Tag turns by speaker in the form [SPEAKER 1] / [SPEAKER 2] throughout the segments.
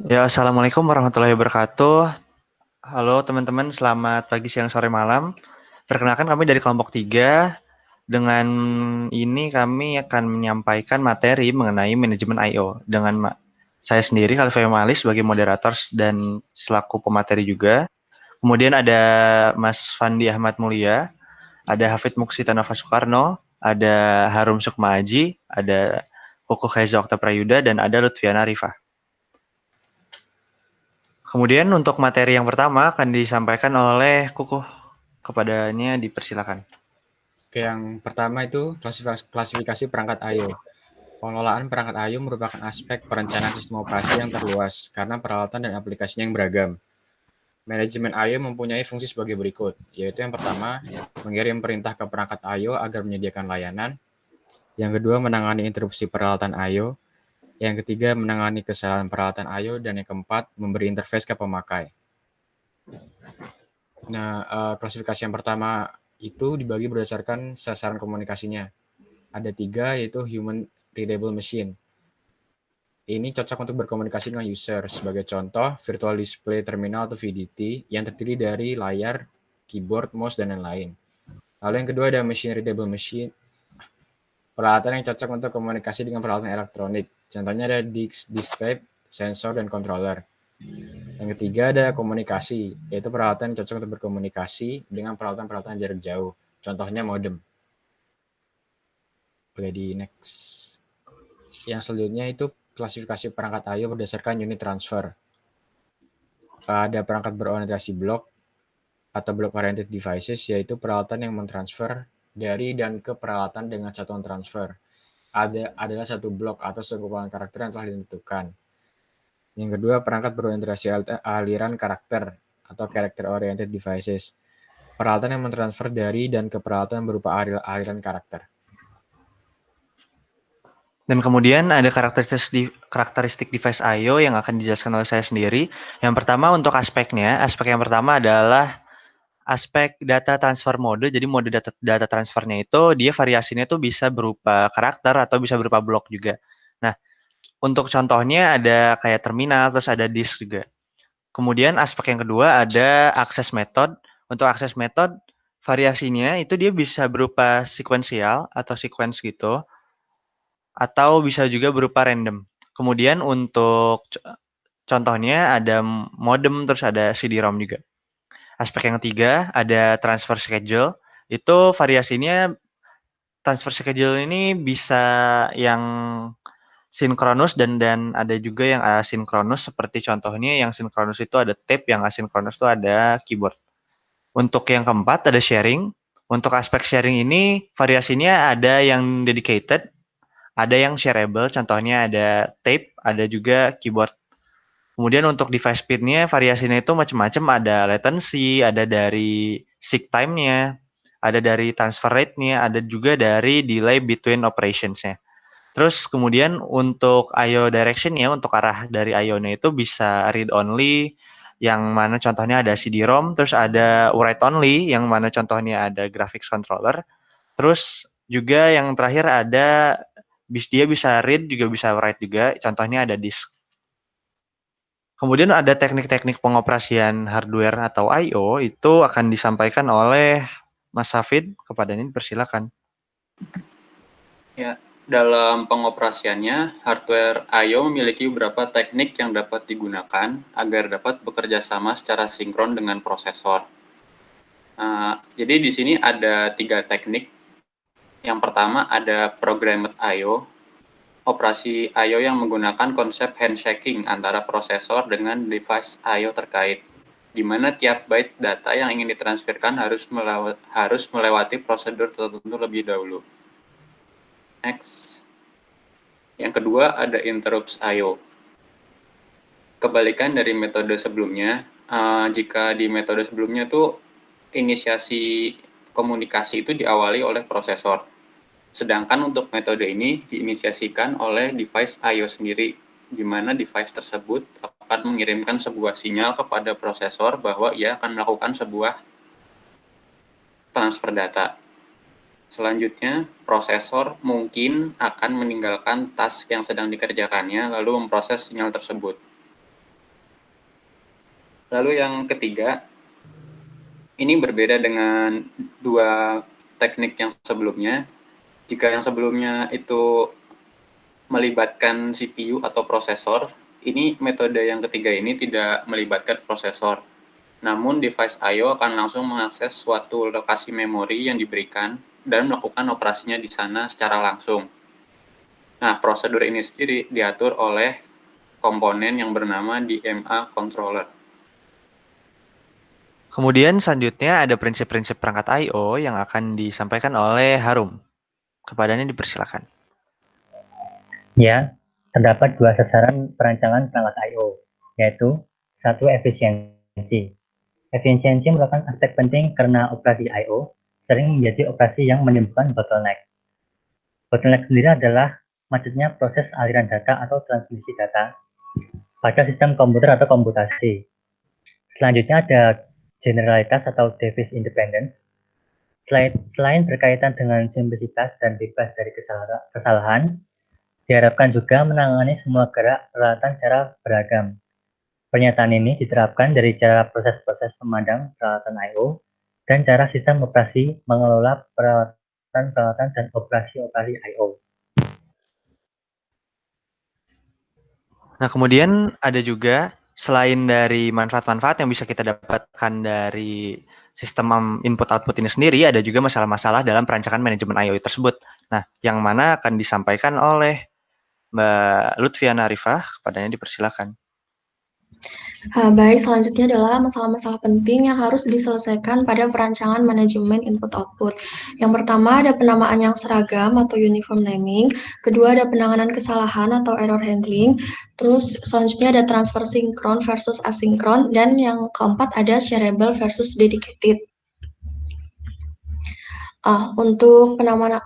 [SPEAKER 1] Ya, assalamualaikum warahmatullahi wabarakatuh. Halo teman-teman, selamat pagi, siang, sore, malam. Perkenalkan kami dari kelompok 3. Dengan ini kami akan menyampaikan materi mengenai manajemen I/O dengan saya sendiri Khalifah Mali sebagai moderator dan selaku pemateri juga. Kemudian ada Mas Fandi Ahmad Mulia, ada Hafid Muksita Nova Soekarno, ada Harum Sukma Aji, ada Koko Khaiza Okta Prayuda, dan ada Lutfiana Rifah. Kemudian untuk materi yang pertama akan disampaikan oleh Kukuh. Kepadanya dipersilakan.
[SPEAKER 2] Oke, yang pertama itu klasifikasi perangkat I/O. Pengelolaan perangkat I/O merupakan aspek perencanaan sistem operasi yang terluas karena peralatan dan aplikasinya yang beragam. Manajemen I/O mempunyai fungsi sebagai berikut, yaitu yang pertama, mengirim perintah ke perangkat I/O agar menyediakan layanan. Yang kedua, menangani interupsi peralatan I/O. Yang ketiga, menangani kesalahan peralatan I/O. Dan yang keempat, memberi interface ke pemakai. Nah, klasifikasi yang pertama itu dibagi berdasarkan sasaran komunikasinya. Ada 3, yaitu Human Readable Machine. Ini cocok untuk berkomunikasi dengan user. Sebagai contoh, Virtual Display Terminal atau VDT yang terdiri dari layar, keyboard, mouse, dan lain-lain. Lalu yang kedua ada Machine Readable Machine, peralatan yang cocok untuk komunikasi dengan peralatan elektronik. Contohnya ada display, sensor, dan controller. Yang ketiga ada komunikasi, yaitu peralatan yang cocok untuk berkomunikasi dengan peralatan-peralatan jarak jauh. Contohnya modem. Boleh di next. Yang selanjutnya itu klasifikasi perangkat I/O berdasarkan unit transfer. Ada perangkat berorientasi blok atau block oriented devices, yaitu peralatan yang mentransfer dari dan ke peralatan dengan satuan transfer. Adalah satu blok atau sekumpulan karakter yang telah ditentukan. Yang kedua, perangkat berorientasi aliran karakter atau character oriented devices. Peralatan yang mentransfer dari dan ke peralatan berupa aliran karakter.
[SPEAKER 1] Dan kemudian ada karakteristik device I/O yang akan dijelaskan oleh saya sendiri. Yang pertama untuk aspeknya, aspek yang pertama adalah aspek data transfer mode. Jadi mode data transfernya itu dia variasinya tuh bisa berupa karakter atau bisa berupa blok juga. Nah, untuk contohnya ada kayak terminal, terus ada disk juga. Kemudian aspek yang kedua ada akses method. Untuk akses method, variasinya itu dia bisa berupa sequential atau sequence gitu, atau bisa juga berupa random. Kemudian untuk contohnya ada modem, terus ada CD-ROM juga. Aspek yang ketiga ada transfer schedule. Itu variasinya transfer schedule ini bisa yang sinkronus dan ada juga yang asinkronus, seperti contohnya yang sinkronus itu ada tape, yang asinkronus itu ada keyboard. Untuk yang keempat ada sharing. Untuk aspek sharing ini variasinya ada yang dedicated, ada yang shareable, contohnya ada tape, ada juga keyboard. Kemudian untuk device speed-nya variasinya itu macam-macam, ada latency, ada dari seek time-nya, ada dari transfer rate-nya, ada juga dari delay between operations-nya. Terus kemudian untuk I/O direction-nya, untuk arah dari I/O-nya itu bisa read only, yang mana contohnya ada CD-ROM, terus ada write only, yang mana contohnya ada graphics controller. Terus juga yang terakhir ada dia bisa read juga bisa write juga, contohnya ada disk. Kemudian ada teknik-teknik pengoperasian hardware atau I/O itu akan disampaikan oleh Mas Hafid. Kepadanya persilakan.
[SPEAKER 3] Ya, dalam pengoperasiannya, hardware I/O memiliki beberapa teknik yang dapat digunakan agar dapat bekerja sama secara sinkron dengan prosesor. Jadi di sini ada 3 teknik. Yang pertama ada programmed I/O, operasi I/O yang menggunakan konsep handshaking antara prosesor dengan device I/O terkait, di mana tiap byte data yang ingin ditransferkan harus melewati prosedur tertentu lebih dahulu. Next. Yang kedua ada interrupts I/O. Kebalikan dari metode sebelumnya, jika di metode sebelumnya tuh inisiasi komunikasi itu diawali oleh prosesor. Sedangkan untuk metode ini diinisiasikan oleh device I/O sendiri, di mana device tersebut akan mengirimkan sebuah sinyal kepada prosesor bahwa ia akan melakukan sebuah transfer data. Selanjutnya, prosesor mungkin akan meninggalkan task yang sedang dikerjakannya lalu memproses sinyal tersebut. Lalu yang ketiga, ini berbeda dengan dua teknik yang sebelumnya. Jika yang sebelumnya itu melibatkan CPU atau prosesor, ini metode yang ketiga ini tidak melibatkan prosesor. Namun device I/O akan langsung mengakses suatu lokasi memori yang diberikan dan melakukan operasinya di sana secara langsung. Nah, prosedur ini sendiri diatur oleh komponen yang bernama DMA controller.
[SPEAKER 1] Kemudian selanjutnya ada prinsip-prinsip perangkat I/O yang akan disampaikan oleh Harum. Kepadanya dipersilakan.
[SPEAKER 4] Ya, terdapat dua sasaran perancangan perangkat I/O, yaitu satu efisiensi. Efisiensi merupakan aspek penting karena operasi I/O sering menjadi operasi yang menimbulkan bottleneck. Bottleneck sendiri adalah macetnya proses aliran data atau transmisi data pada sistem komputer atau komputasi. Selanjutnya ada generalitas atau device independence. Selain berkaitan dengan simplicitas dan bebas dari kesalahan, diharapkan juga menangani semua gerak peralatan secara beragam. Pernyataan ini diterapkan dari cara proses-proses memandang peralatan I/O dan cara sistem operasi mengelola peralatan dan operasi-operasi I/O.
[SPEAKER 1] Nah, kemudian ada juga selain dari manfaat-manfaat yang bisa kita dapatkan dari sistem input-output ini sendiri, ada juga masalah-masalah dalam perancangan manajemen I/O tersebut. Nah, yang mana akan disampaikan oleh Mbak Lutfiana Arifah, kepadanya dipersilakan.
[SPEAKER 5] Baik, selanjutnya adalah masalah-masalah penting yang harus diselesaikan pada perancangan manajemen input-output. Yang pertama ada penamaan yang seragam atau uniform naming, kedua ada penanganan kesalahan atau error handling, terus selanjutnya ada transfer sinkron versus asinkron, dan yang keempat ada shareable versus dedicated. Untuk penamaan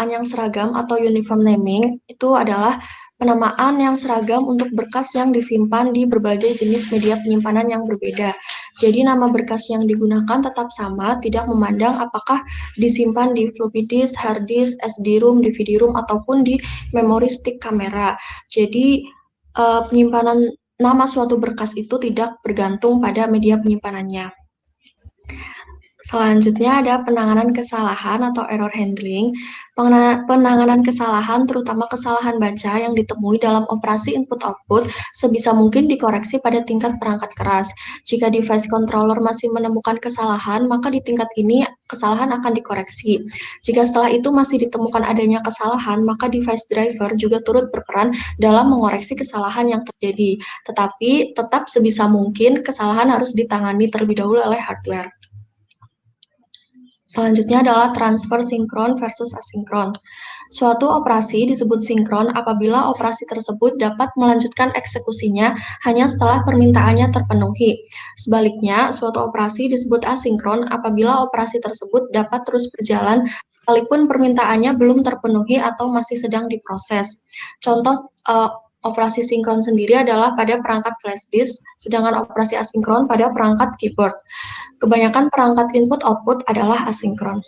[SPEAKER 5] yang seragam atau uniform naming itu adalah penamaan yang seragam untuk berkas yang disimpan di berbagai jenis media penyimpanan yang berbeda. Jadi nama berkas yang digunakan tetap sama, tidak memandang apakah disimpan di floppy disk, hard disk, SD-ROM, DVD-ROM, ataupun di memori stick kamera. Jadi penyimpanan nama suatu berkas itu tidak bergantung pada media penyimpanannya. Selanjutnya ada penanganan kesalahan atau error handling. Penanganan kesalahan, terutama kesalahan baca yang ditemui dalam operasi input-output, sebisa mungkin dikoreksi pada tingkat perangkat keras. Jika device controller masih menemukan kesalahan, maka di tingkat ini kesalahan akan dikoreksi. Jika setelah itu masih ditemukan adanya kesalahan, maka device driver juga turut berperan dalam mengoreksi kesalahan yang terjadi. Tetapi tetap sebisa mungkin kesalahan harus ditangani terlebih dahulu oleh hardware. Selanjutnya adalah transfer sinkron versus asinkron. Suatu operasi disebut sinkron apabila operasi tersebut dapat melanjutkan eksekusinya hanya setelah permintaannya terpenuhi. Sebaliknya, suatu operasi disebut asinkron apabila operasi tersebut dapat terus berjalan sekalipun permintaannya belum terpenuhi atau masih sedang diproses. Contoh operasi sinkron sendiri adalah pada perangkat flash disk, sedangkan operasi asinkron pada perangkat keyboard. Kebanyakan perangkat input-output adalah asinkron.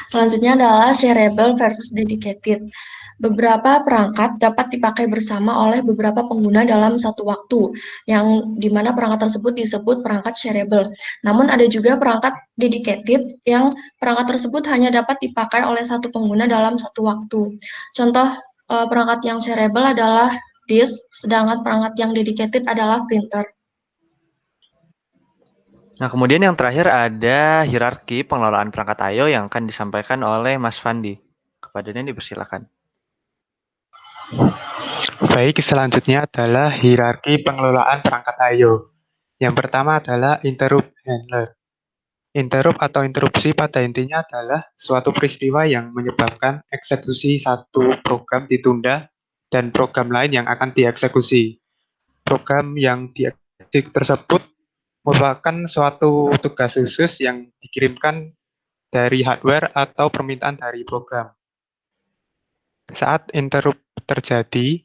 [SPEAKER 5] Selanjutnya adalah shareable versus dedicated. Beberapa perangkat dapat dipakai bersama oleh beberapa pengguna dalam satu waktu, yang dimana perangkat tersebut disebut perangkat shareable. Namun ada juga perangkat dedicated yang perangkat tersebut hanya dapat dipakai oleh satu pengguna dalam satu waktu. Contoh perangkat yang shareable adalah disk, sedangkan perangkat yang dedicated adalah printer.
[SPEAKER 1] Nah, kemudian yang terakhir ada hierarki pengelolaan perangkat I/O yang akan disampaikan oleh Mas Fandi. Kepadanya dipersilakan.
[SPEAKER 6] Baik, selanjutnya adalah hierarki pengelolaan perangkat I/O. Yang pertama adalah interrupt handler. Interrupt atau interupsi pada intinya adalah suatu peristiwa yang menyebabkan eksekusi satu program ditunda dan program lain yang akan dieksekusi. Program yang dieksekusi tersebut merupakan suatu tugas khusus yang dikirimkan dari hardware atau permintaan dari program. Saat interrupt terjadi,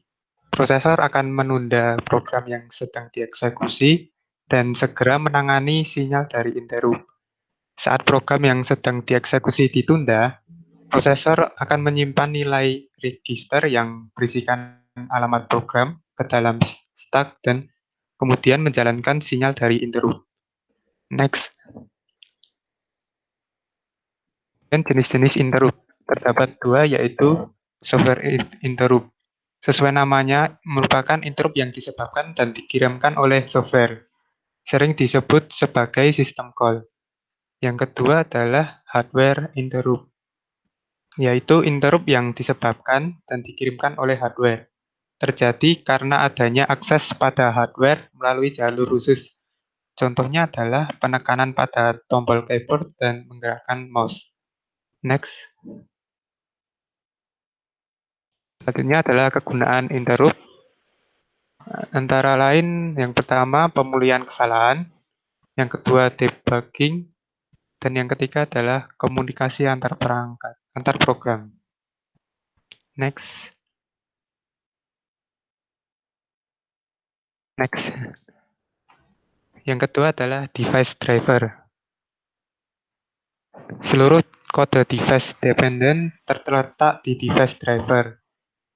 [SPEAKER 6] prosesor akan menunda program yang sedang dieksekusi dan segera menangani sinyal dari interrupt. Saat program yang sedang dieksekusi ditunda, prosesor akan menyimpan nilai register yang berisikan alamat program ke dalam stuck, dan kemudian menjalankan sinyal dari interrupt. Next. Dan jenis-jenis interrupt. Terdapat dua, yaitu software interrupt. Sesuai namanya, merupakan interrupt yang disebabkan dan dikirimkan oleh software. Sering disebut sebagai system call. Yang kedua adalah hardware interrupt, yaitu interrupt yang disebabkan dan dikirimkan oleh hardware. Terjadi karena adanya akses pada hardware melalui jalur khusus. Contohnya adalah penekanan pada tombol keyboard dan menggerakkan mouse. Next. Selanjutnya adalah kegunaan interrupt. Antara lain, yang pertama pemulihan kesalahan, yang kedua debugging, dan yang ketiga adalah komunikasi antar perangkat, antar program. Next. Next. Yang kedua adalah device driver. Seluruh kode device dependent terletak di device driver.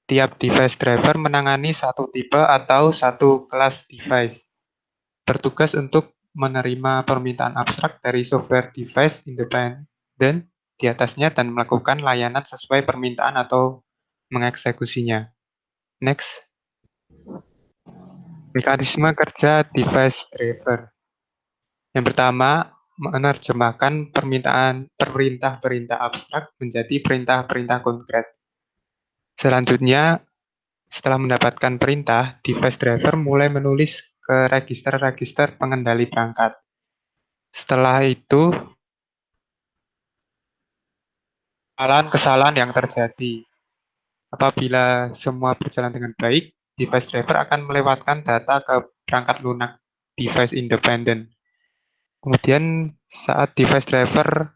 [SPEAKER 6] Tiap device driver menangani satu tipe atau satu kelas device. Bertugas untuk menerima permintaan abstrak dari software device independent di atasnya dan melakukan layanan sesuai permintaan atau mengeksekusinya. Next. Mekanisme kerja device driver. Yang pertama, menerjemahkan perintah-perintah abstrak menjadi perintah-perintah konkret. Selanjutnya, setelah mendapatkan perintah, device driver mulai menulis ke register-register pengendali perangkat. Setelah itu, kesalahan-kesalahan yang terjadi. Apabila semua berjalan dengan baik, device driver akan melewatkan data ke perangkat lunak device independent. Kemudian saat device driver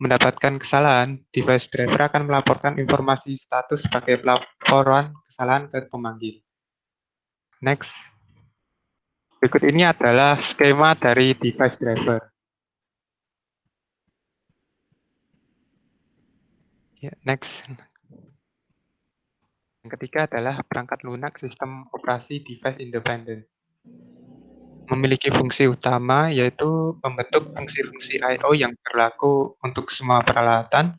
[SPEAKER 6] mendapatkan kesalahan, device driver akan melaporkan informasi status sebagai pelaporan kesalahan ke pemanggil. Next. Berikut ini adalah skema dari device driver. Next. Yang ketiga adalah perangkat lunak sistem operasi device independent. Memiliki fungsi utama yaitu membentuk fungsi-fungsi I/O yang berlaku untuk semua peralatan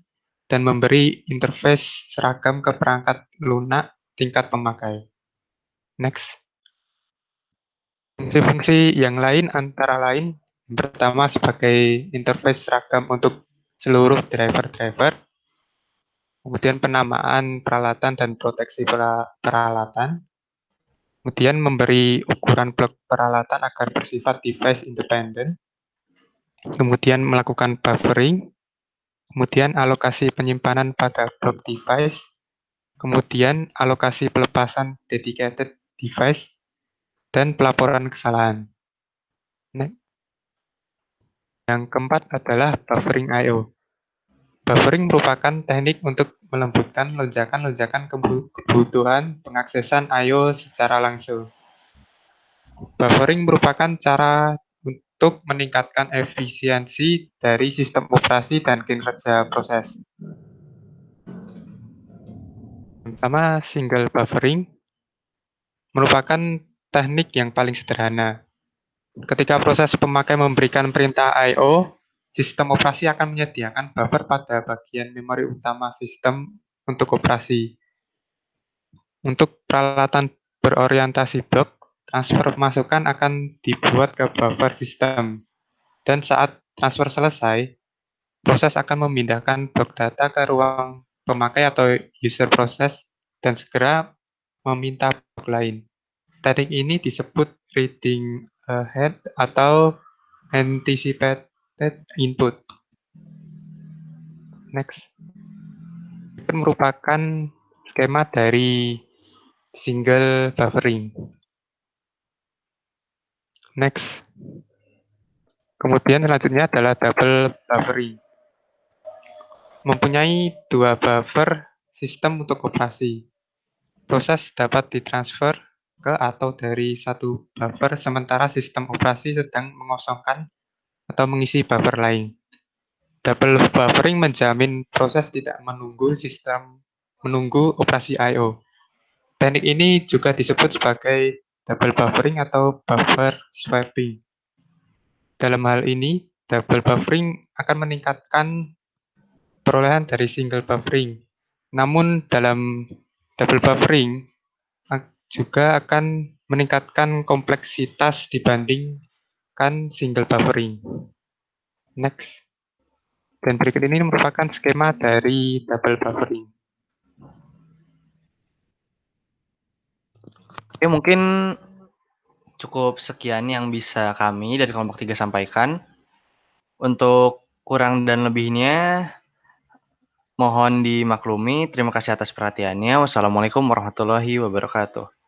[SPEAKER 6] dan memberi interface seragam ke perangkat lunak tingkat pemakai. Next. Fungsi-fungsi yang lain antara lain yang pertama sebagai interface seragam untuk seluruh driver-driver, kemudian penamaan peralatan dan proteksi peralatan, kemudian memberi ukuran blok peralatan agar bersifat device independent, kemudian melakukan buffering, kemudian alokasi penyimpanan pada blok device, kemudian alokasi pelepasan dedicated device, dan pelaporan kesalahan. Yang keempat adalah buffering I/O. Buffering merupakan teknik untuk melembutkan lonjakan-lonjakan kebutuhan pengaksesan I/O secara langsung. Buffering merupakan cara untuk meningkatkan efisiensi dari sistem operasi dan kinerja proses. Pertama, single buffering merupakan teknik yang paling sederhana. Ketika proses pemakai memberikan perintah I/O, sistem operasi akan menyediakan buffer pada bagian memori utama sistem untuk operasi. Untuk peralatan berorientasi blok, transfer masukan akan dibuat ke buffer sistem. Dan saat transfer selesai, proses akan memindahkan blok data ke ruang pemakai atau user process dan segera meminta blok lain. Teknik ini disebut reading ahead atau anticipated input. Next. Itu merupakan skema dari single buffering. Next. Kemudian selanjutnya adalah double buffering. Mempunyai dua buffer sistem untuk operasi. Proses dapat ditransfer ke atau dari satu buffer sementara sistem operasi sedang mengosongkan atau mengisi buffer lain. Double buffering menjamin proses tidak menunggu operasi I/O. Teknik ini juga disebut sebagai double buffering atau buffer swapping. Dalam hal ini, double buffering akan meningkatkan perolehan dari single buffering. Namun dalam double buffering juga akan meningkatkan kompleksitas dibandingkan single buffering. Next. Dan berikut ini merupakan skema dari double buffering.
[SPEAKER 1] Oke, mungkin cukup sekian yang bisa kami dari kelompok 3 sampaikan. Untuk kurang dan lebihnya, mohon dimaklumi. Terima kasih atas perhatiannya. Wassalamualaikum warahmatullahi wabarakatuh.